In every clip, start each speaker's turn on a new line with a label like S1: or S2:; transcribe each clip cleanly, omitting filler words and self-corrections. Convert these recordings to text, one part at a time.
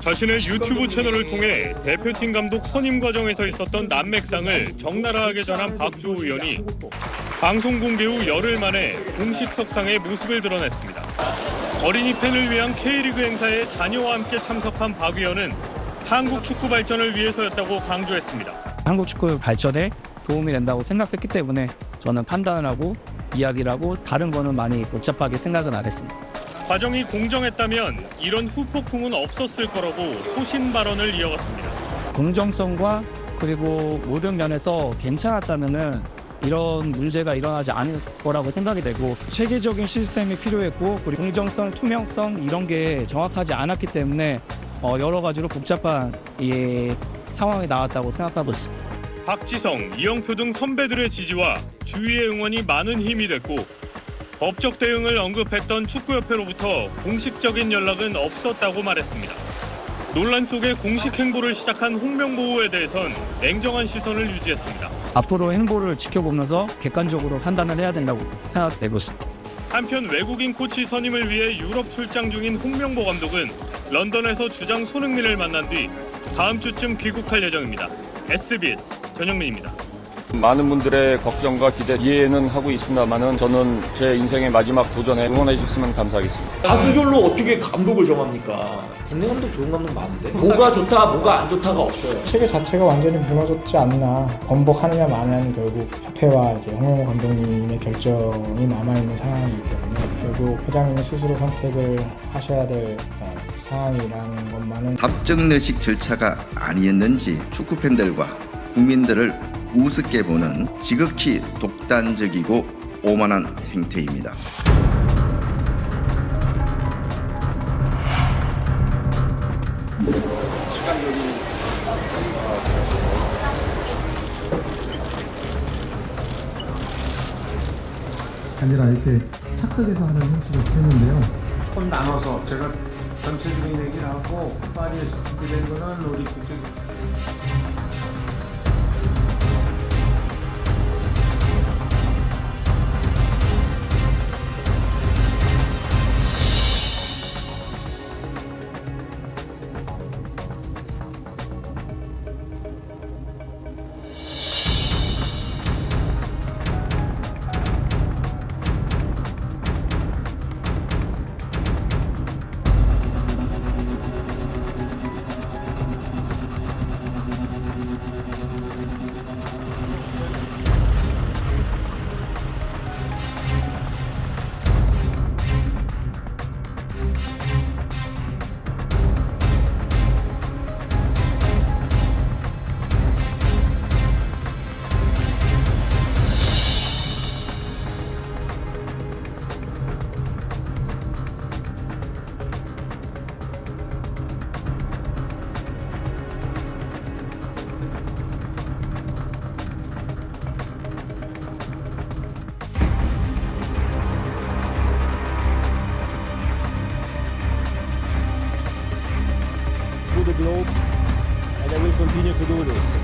S1: 자신의 유튜브 채널을 통해 대표팀 감독 선임 과정에서 있었던 난맥상을 적나라하게 전한 박주호 의원이 방송 공개 후 열흘 만에 공식 석상의 모습을 드러냈습니다. 어린이 팬을 위한 K리그 행사에 자녀와 함께 참석한 박 의원은 한국 축구 발전을 위해서였다고 강조했습니다.
S2: 한국 축구 발전에 도움이 된다고 생각했기 때문에 저는 판단을 하고 이야기를 하고 다른 거는 많이 복잡하게 생각은 안 했습니다.
S1: 과정이 공정했다면 이런 후폭풍은 없었을 거라고 소신 발언을 이어갔습니다.
S2: 공정성과 그리고 모든 면에서 괜찮았다면은 이런 문제가 일어나지 않을 거라고 생각이 되고 체계적인 시스템이 필요했고 그리고 공정성, 투명성 이런 게 정확하지 않았기 때문에 여러 가지로 복잡한 상황이 나왔다고 생각하고 있습니다.
S1: 박지성, 이영표 등 선배들의 지지와 주위의 응원이 많은 힘이 됐고 법적 대응을 언급했던 축구협회로부터 공식적인 연락은 없었다고 말했습니다. 논란 속에 공식 행보를 시작한 홍명보에 대해선 냉정한 시선을 유지했습니다.
S2: 앞으로 행보를 지켜보면서 객관적으로 판단을 해야 된다고 생각되고 있습니다.
S1: 한편 외국인 코치 선임을 위해 유럽 출장 중인 홍명보 감독은 런던에서 주장 손흥민을 만난 뒤 다음 주쯤 귀국할 예정입니다. SBS 전영민입니다.
S3: 많은 분들의 걱정과 기대 이해는 하고 있습니다만은 저는 제 인생의 마지막 도전에 응원해 주셨으면 감사하겠습니다.
S4: 가수별로 어떻게 감독을 정합니까? 국내 감독 좋은 감독 많은데 뭐가 좋다 뭐가 안 좋다가 없어요.
S5: 체계 자체가 완전히 무너졌지 않나. 번복하느냐 마느냐는 결국 협회와 이제 홍명보 감독님의 결정이 남아있는 상황이기 때문에 결국 회장님이 스스로 선택을 하셔야 될 상황이라는 것만은
S6: 답정너식 절차가 아니었는지 축구팬들과 국민들을 우습게 보는 지극히 독단적이고 오만한 행태입니다.
S7: 아니라 이렇게 착석해서 하는 형식을 했는데요.
S8: 조금 나눠서 제가 전체적인 얘기를 하고 파리에서 준비된 거는 우리 국제
S9: the globe, and I will continue to do this.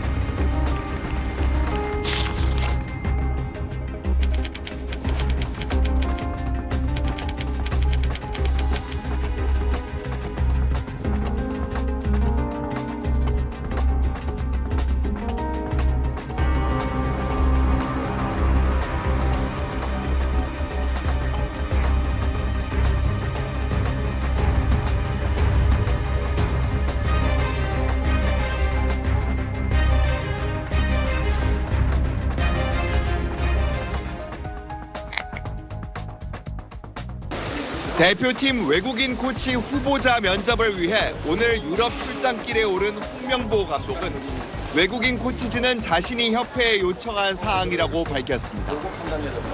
S10: 대표팀 외국인 코치 후보자 면접을 위해 오늘 유럽 출장길에 오른 홍명보 감독은 외국인 코치진은 자신이 협회에 요청한 사항이라고 밝혔습니다.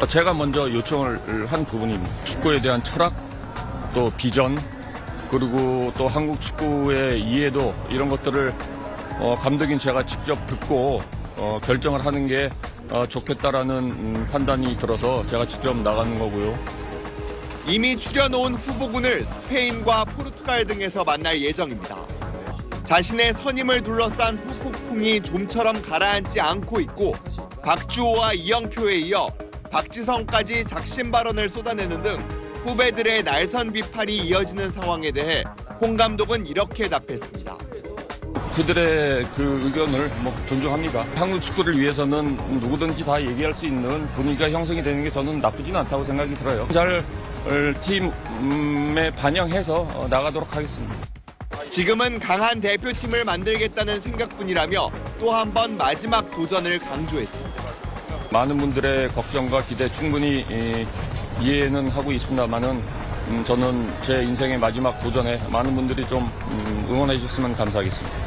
S3: 제가 먼저 요청을 한 부분입니다. 축구에 대한 철학, 또 비전, 그리고 또 한국 축구의 이해도 이런 것들을 감독인 제가 직접 듣고 결정을 하는 게 좋겠다라는 판단이 들어서 제가 직접 나가는 거고요.
S10: 이미 추려놓은 후보군을 스페인과 포르투갈 등에서 만날 예정입니다. 자신의 선임을 둘러싼 후폭풍이 좀처럼 가라앉지 않고 있고 박주호와 이영표에 이어 박지성까지 작심 발언을 쏟아내는 등 후배들의 날선 비판이 이어지는 상황에 대해 홍 감독은 이렇게 답했습니다.
S3: 그들의 그 의견을 존중합니다. 한국 축구를 위해서는 누구든지 다 얘기할 수 있는 분위기가 형성이 되는 게 저는 나쁘진 않다고 생각이 들어요. 잘 팀에 반영해서 나가도록 하겠습니다.
S10: 지금은 강한 대표팀을 만들겠다는 생각뿐이라며 또 한 번 마지막 도전을 강조했습니다.
S3: 많은 분들의 걱정과 기대 충분히 이해는 하고 있습니다만은 저는 제 인생의 마지막 도전에 많은 분들이 좀 응원해 주셨으면 감사하겠습니다.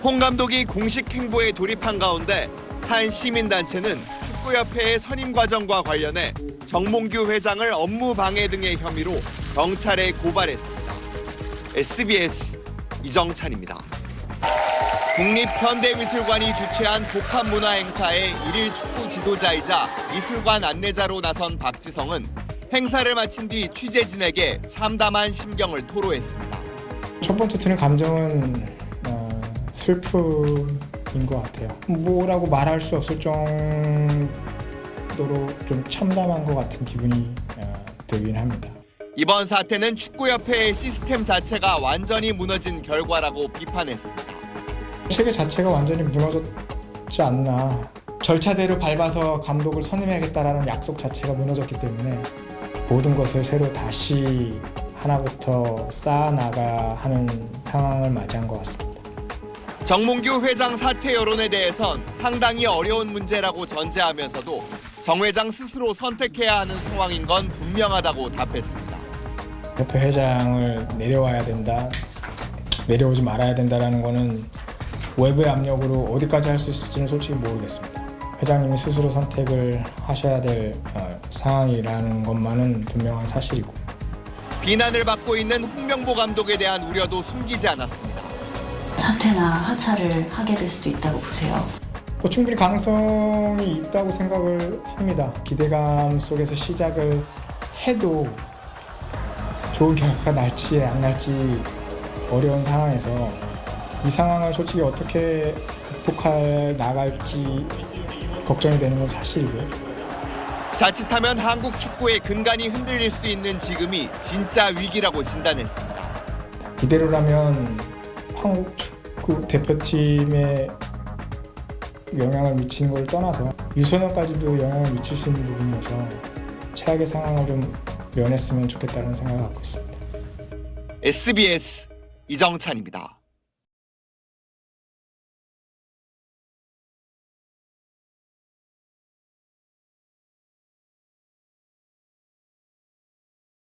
S10: 홍 감독이 공식 행보에 돌입한 가운데 한 시민단체는 축구협회의 선임 과정과 관련해 정몽규 회장을 업무 방해 등의 혐의로 경찰에 고발했습니다. SBS 이정찬입니다. 국립현대미술관이 주최한 복합문화행사의 일일 축구 지도자이자 미술관 안내자로 나선 박지성은 행사를 마친 뒤 취재진에게 참담한 심경을 토로했습니다.
S5: 첫 번째 드는 감정은 슬픔인 것 같아요. 뭐라고 말할 수 없을 정도로 좀 참담한 것 같은 기분이 들긴 합니다.
S10: 이번 사태는 축구협회의 시스템 자체가 완전히 무너진 결과라고 비판했습니다.
S5: 체계 자체가 완전히 무너졌지 않나. 절차대로 밟아서 감독을 선임해야겠다라는 약속 자체가 무너졌기 때문에 모든 것을 새로 다시 하나부터 쌓아나가야 하는 상황을 맞이한 것 같습니다.
S10: 정몽규 회장 사퇴 여론에 대해선 상당히 어려운 문제라고 전제하면서도 정 회장 스스로 선택해야 하는 상황인 건 분명하다고 답했습니다.
S5: 협회 회장을 내려와야 된다, 내려오지 말아야 된다라는 거는 외부의 압력으로 어디까지 할 수 있을지는 솔직히 모르겠습니다. 회장님이 스스로 선택을 하셔야 될 상황이라는 것만은 분명한 사실이고.
S10: 비난을 받고 있는 홍명보 감독에 대한 우려도 숨기지 않았습니다.
S11: 사퇴나 하차를 하게 될 수도 있다고 보세요?
S5: 충분히 가능성이 있다고 생각을 합니다. 기대감 속에서 시작을 해도 좋은 결과가 날지 안 날지 어려운 상황에서 이 상황을 솔직히 어떻게 극복해 나갈지 걱정이 되는 건 사실이고요.
S10: 자칫하면 한국 축구의 근간이 흔들릴 수 있는 지금이 진짜 위기라고 진단했습니다.
S5: 이대로라면 한국 축구 대표팀에 영향을 미치는 걸 떠나서 유소년까지도 영향을 미칠 수 있는 부분이어서 최악의 상황을 좀 면했으면 좋겠다는 생각을 갖고 있습니다.
S10: SBS 이정찬입니다.